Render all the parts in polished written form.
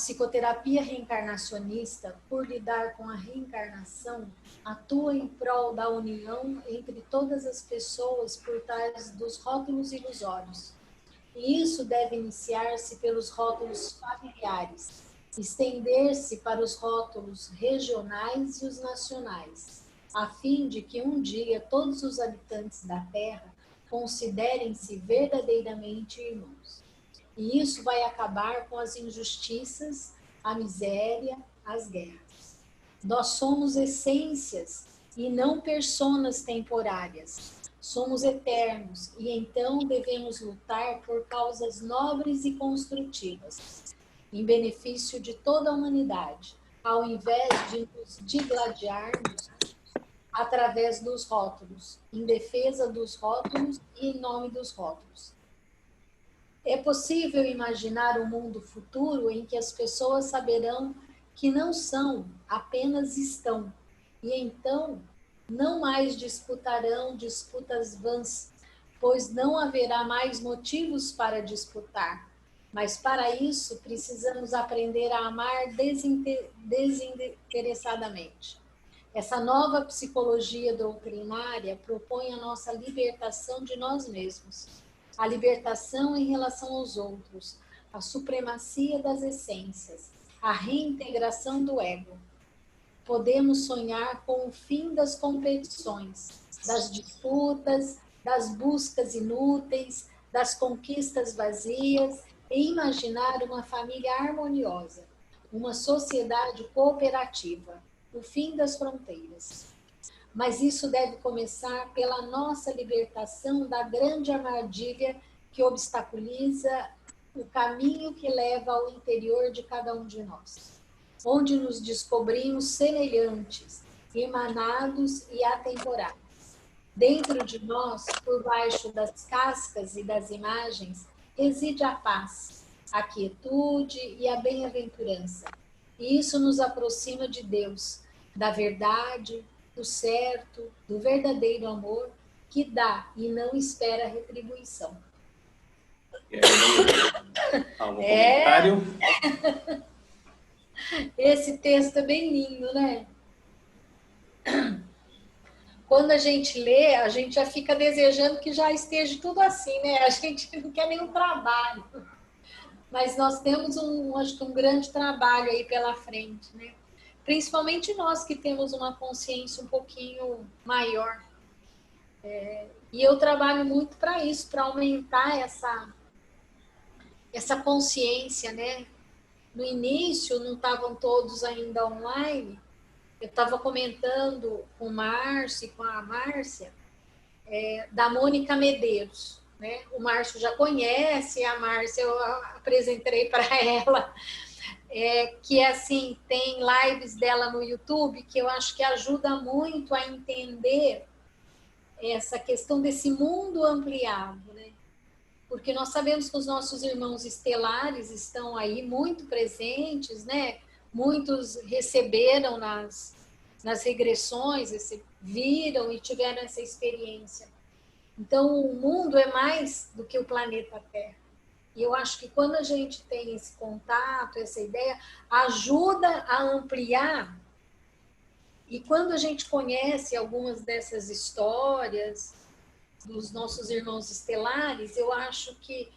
psicoterapia reencarnacionista, por lidar com a reencarnação, atua em prol da união entre todas as pessoas por trás dos rótulos ilusórios. E isso deve iniciar-se pelos rótulos familiares, estender-se para os rótulos regionais e os nacionais, a fim de que um dia todos os habitantes da Terra considerem-se verdadeiramente irmãos. E isso vai acabar com as injustiças, a miséria, as guerras. Nós somos essências e não personas temporárias. Somos eternos e então devemos lutar por causas nobres e construtivas, em benefício de toda a humanidade, ao invés de nos digladiarmos através dos rótulos, em defesa dos rótulos e em nome dos rótulos. É possível imaginar um mundo futuro em que as pessoas saberão que não são, apenas estão, e então não mais disputarão disputas vãs, pois não haverá mais motivos para disputar. Mas para isso precisamos aprender a amar desinteressadamente. Essa nova psicologia doutrinária propõe a nossa libertação de nós mesmos, a libertação em relação aos outros, a supremacia das essências, a reintegração do ego. Podemos sonhar com o fim das competições, das disputas, das buscas inúteis, das conquistas vazias e imaginar uma família harmoniosa, uma sociedade cooperativa, o fim das fronteiras. Mas isso deve começar pela nossa libertação da grande armadilha que obstaculiza o caminho que leva ao interior de cada um de nós, onde nos descobrimos semelhantes, emanados e atemporais. Dentro de nós, por baixo das cascas e das imagens, reside a paz, a quietude e a bem-aventurança. E isso nos aproxima de Deus, da verdade, do certo, do verdadeiro amor, que dá e não espera retribuição. E aí, algum comentário? Esse texto é bem lindo, né? Quando a gente lê, a gente já fica desejando que já esteja tudo assim, né? A gente não quer nenhum trabalho. Mas nós temos acho que um grande trabalho aí pela frente, né? Principalmente nós que temos uma consciência um pouquinho maior. E eu trabalho muito para isso, para aumentar essa consciência, né? No início não estavam todos ainda online. Eu estava comentando com o Márcio e com a Márcia, da Mônica Medeiros, né? O Márcio já conhece, a Márcia eu apresentei para ela, que assim, tem lives dela no YouTube que eu acho que ajuda muito a entender essa questão desse mundo ampliado, né? Porque nós sabemos que os nossos irmãos estelares estão aí muito presentes, né? Muitos receberam nas regressões, viram e tiveram essa experiência. Então, o mundo é mais do que o planeta Terra. E eu acho que quando a gente tem esse contato, essa ideia, ajuda a ampliar. E quando a gente conhece algumas dessas histórias dos nossos irmãos estelares, eu acho que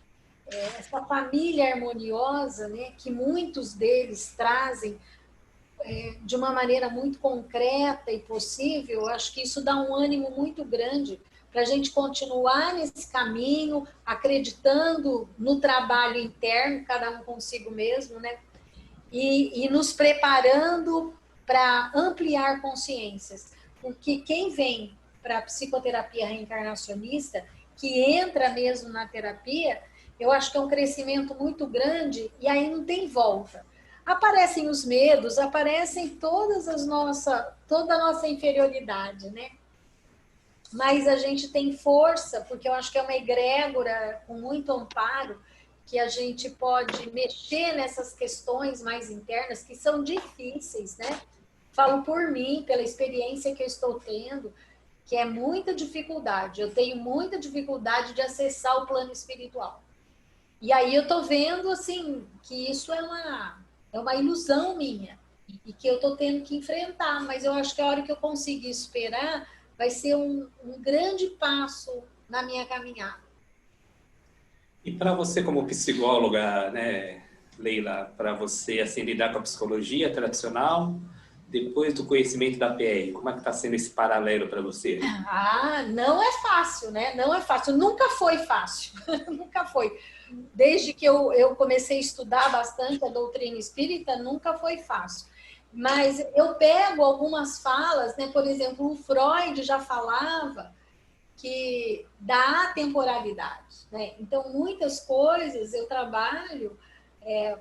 essa família harmoniosa, né, que muitos deles trazem de uma maneira muito concreta e possível, eu acho que isso dá um ânimo muito grande para a gente continuar nesse caminho, acreditando no trabalho interno, cada um consigo mesmo, né? E nos preparando para ampliar consciências. Porque quem vem para a psicoterapia reencarnacionista, que entra mesmo na terapia, eu acho que é um crescimento muito grande e aí não tem volta. Aparecem os medos, aparecem toda a nossa inferioridade, né? Mas a gente tem força, porque eu acho que é uma egrégora com muito amparo, que a gente pode mexer nessas questões mais internas, que são difíceis, né? Falo por mim, pela experiência que eu estou tendo, que é muita dificuldade. Eu tenho muita dificuldade de acessar o plano espiritual. E aí eu tô vendo, assim, que isso é é uma ilusão minha e que eu estou tendo que enfrentar, mas eu acho que a hora que eu conseguir superar vai ser um grande passo na minha caminhada. E para você como psicóloga, né, Leila, para você assim, lidar com a psicologia tradicional, depois do conhecimento da PR, como é que está sendo esse paralelo para você? Ah, não é fácil, né? Não é fácil, nunca foi fácil, nunca foi. Desde que eu comecei a estudar bastante a doutrina espírita, nunca foi fácil. Mas eu pego algumas falas, né? Por exemplo, o Freud já falava que dá temporalidade, né? Então, muitas coisas eu trabalho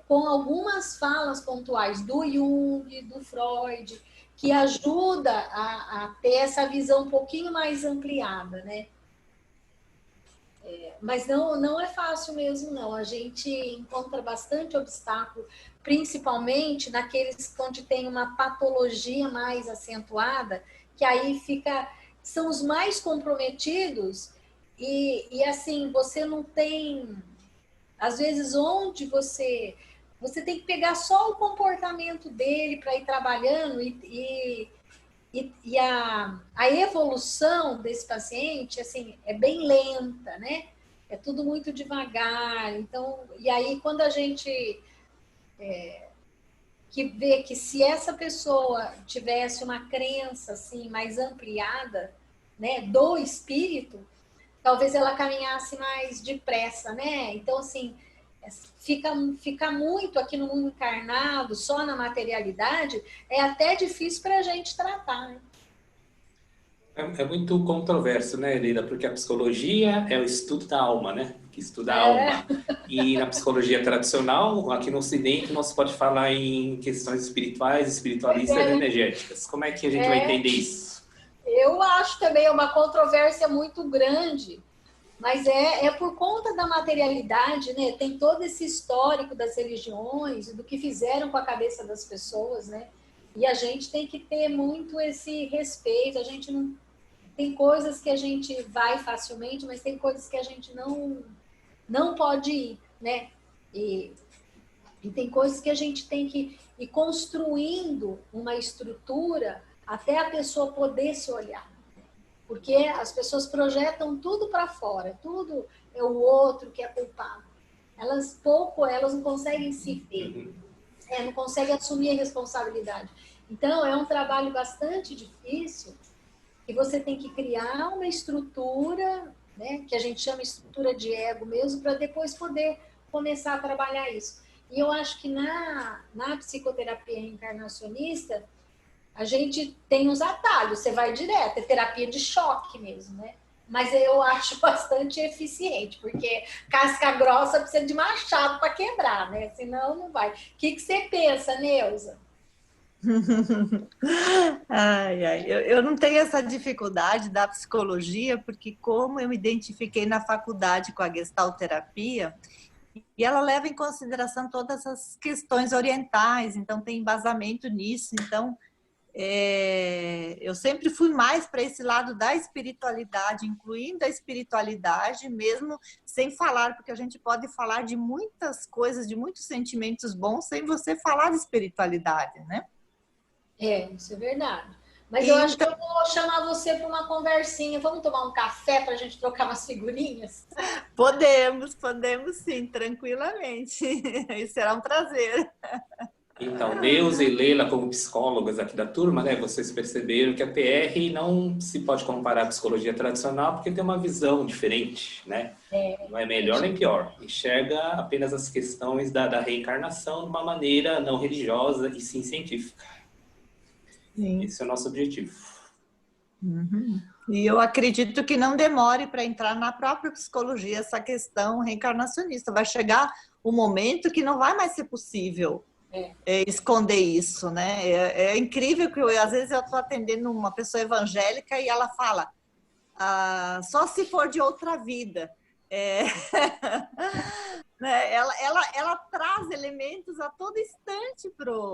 com algumas falas pontuais do Jung, do Freud, que ajuda a ter essa visão um pouquinho mais ampliada, né? Mas não é fácil mesmo, não. A gente encontra bastante obstáculo, principalmente naqueles onde tem uma patologia mais acentuada, que aí são os mais comprometidos e assim, você não tem, às vezes, onde você tem que pegar só o comportamento dele para ir trabalhando e a evolução desse paciente, assim, é bem lenta, né? É tudo muito devagar. Então, e aí quando a gente que vê que se essa pessoa tivesse uma crença assim mais ampliada, né, do espírito, talvez ela caminhasse mais depressa, né? Então, assim, fica muito aqui no mundo encarnado, só na materialidade, é até difícil para a gente tratar, né? É muito controverso, né, Leila? Porque a psicologia é o estudo da alma, né? Que estuda a É, alma. E na psicologia tradicional, aqui no Ocidente, não se pode falar em questões espirituais, pois espiritualistas é, e né? energéticas. Como é que a gente vai entender isso? Eu acho também uma controvérsia muito grande, mas é por conta da materialidade, né? Tem todo esse histórico das religiões, do que fizeram com a cabeça das pessoas, né? E a gente tem que ter muito esse respeito. A gente não tem coisas que a gente vai facilmente, mas tem coisas que a gente não pode ir, né? E, e tem coisas que a gente tem que ir construindo uma estrutura até a pessoa poder se olhar. Porque as pessoas projetam tudo para fora, tudo é o outro que é culpado. Elas não conseguem se ver, não conseguem assumir a responsabilidade. Então, é um trabalho bastante difícil que você tem que criar uma estrutura, né, que a gente chama estrutura de ego mesmo, para depois poder começar a trabalhar isso. E eu acho que na psicoterapia reencarnacionista, a gente tem uns atalhos, você vai direto, é terapia de choque mesmo, né? Mas eu acho bastante eficiente, porque casca grossa precisa de machado para quebrar, né? Senão não vai. O que você pensa, Neuza? Ai, ai, eu não tenho essa dificuldade da psicologia, porque como eu me identifiquei na faculdade com a gestalterapia, e ela leva em consideração todas as questões orientais, então tem embasamento nisso, então eu sempre fui mais para esse lado da espiritualidade, incluindo a espiritualidade, mesmo sem falar, porque a gente pode falar de muitas coisas, de muitos sentimentos bons, sem você falar de espiritualidade, né? Isso é verdade. Mas eu acho que Então, eu vou chamar você para uma conversinha. Vamos tomar um café para a gente trocar umas figurinhas? podemos sim, tranquilamente. E será um prazer. Então, Neuza e Leila, como psicólogas aqui da turma, né, vocês perceberam que a PR não se pode comparar à psicologia tradicional porque tem uma visão diferente, né? Não é melhor nem pior. Enxerga apenas as questões da reencarnação de uma maneira não religiosa e sim científica. Sim. Esse é o nosso objetivo. Uhum. E eu acredito que não demore para entrar na própria psicologia essa questão reencarnacionista. Vai chegar o momento que não vai mais ser possível esconder isso, né? É incrível que às vezes eu estou atendendo uma pessoa evangélica e ela fala só se for de outra vida. Né? Ela traz elementos a todo instante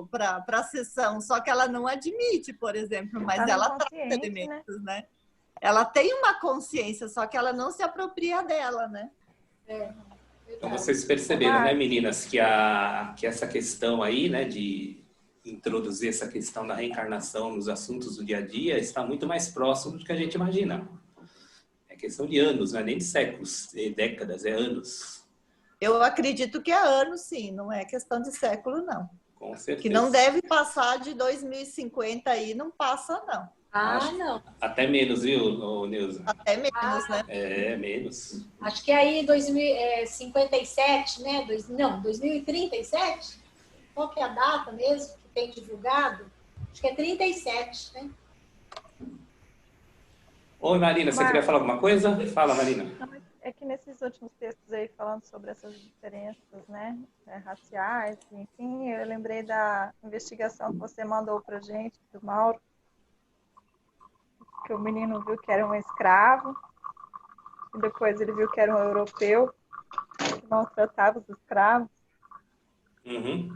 para a sessão, só que ela não admite, por exemplo, mas ela traz elementos, né? Ela tem uma consciência, só que ela não se apropria dela, né? Então vocês perceberam, né, meninas, que essa questão aí, né, de introduzir essa questão da reencarnação nos assuntos do dia a dia está muito mais próximo do que a gente imagina. É questão de anos, não é nem de séculos, de décadas, é anos. Eu acredito que é anos, sim, não é questão de século, não. Com certeza. Que não deve passar de 2050 aí, não passa, não. Não. Até menos, viu, Neuza? Até menos, né? É, menos. Acho que aí 2057, né? Não, 2037? Qual que é a data mesmo que tem divulgado? Acho que é 37, né? Oi, Marina, você queria falar alguma coisa? Fala, Marina. É que nesses últimos textos aí, falando sobre essas diferenças, né, raciais, enfim, eu lembrei da investigação que você mandou pra gente, do Mauro, que o menino viu que era um escravo, e depois ele viu que era um europeu, que maltratava os escravos. Uhum.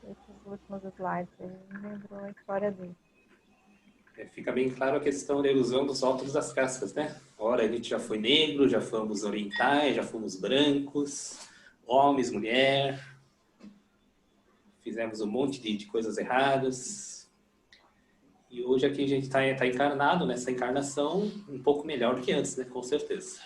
Esses últimos slides aí, me lembrou a história dele. Fica bem claro a questão da ilusão dos rótulos das castas, né? Ora, a gente já foi negro, já fomos orientais, já fomos brancos, homens, mulher, fizemos um monte de coisas erradas. E hoje aqui a gente está encarnado nessa encarnação um pouco melhor do que antes, né? Com certeza.